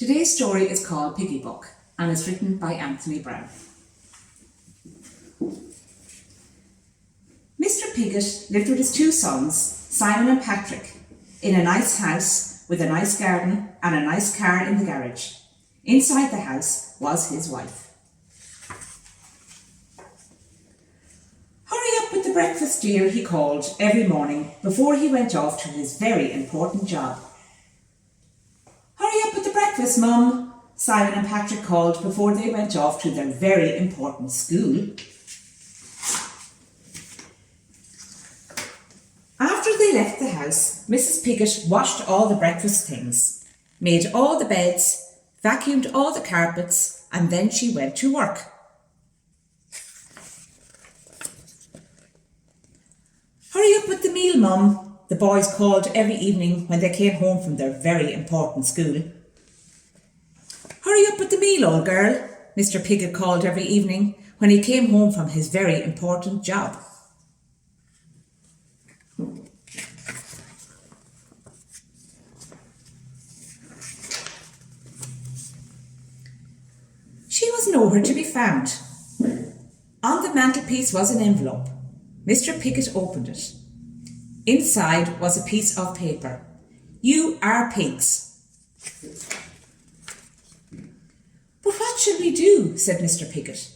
Today's story is called Piggybook and is written by Anthony Browne. Mr. Piggott lived with his two sons, Simon and Patrick, in a nice house with a nice garden and a nice car in the garage. Inside the house was his wife. "Hurry up with the breakfast, dear," he called every morning before he went off to his very important job. "Hurry up with the breakfast, Mum," Simon and Patrick called before they went off to their very important school. After they left the house, Mrs. Piggott washed all the breakfast things, made all the beds, vacuumed all the carpets, and then she went to work. "Hurry up with the meal, Mum," the boys called every evening when they came home from their very important school. "Hurry up with the meal, old girl," Mr. Piggott called every evening when he came home from his very important job. She was nowhere to be found. On the mantelpiece was an envelope. Mr. Piggott opened it. Inside was a piece of paper. "You are pigs." "But what should we do?" said Mr. Piggott.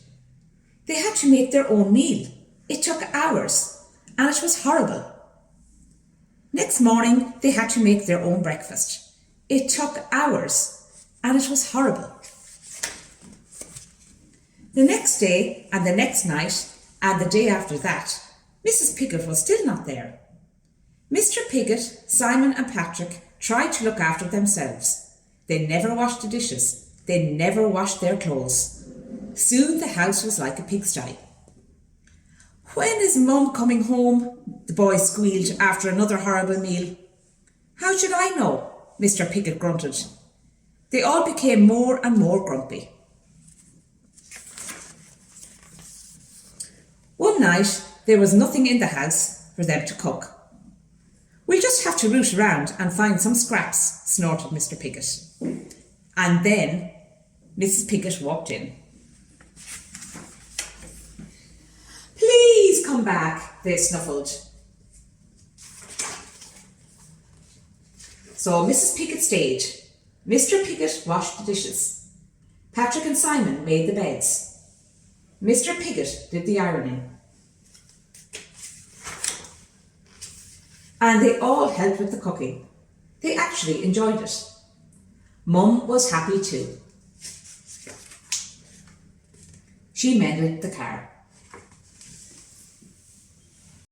They had to make their own meal. It took hours, and it was horrible. Next morning, they had to make their own breakfast. It took hours, and it was horrible. The next day, and the next night, and the day after that, Mrs. Piggott was still not there. Mr. Piggott, Simon and Patrick tried to look after themselves. They never washed the dishes. They never washed their clothes. Soon the house was like a pigsty. "When is Mum coming home?" the boys squealed after another horrible meal. "How should I know?" Mr. Piggott grunted. They all became more and more grumpy. One night, there was nothing in the house for them to cook. "We'll just have to root around and find some scraps," snorted Mr. Piggott. And then Mrs. Piggott walked in. "Please come back," they snuffled. So Mrs. Piggott stayed. Mr. Piggott washed the dishes. Patrick and Simon made the beds. Mr. Piggott did the ironing. And they all helped with the cooking. They actually enjoyed it. Mum was happy too. She mended the car.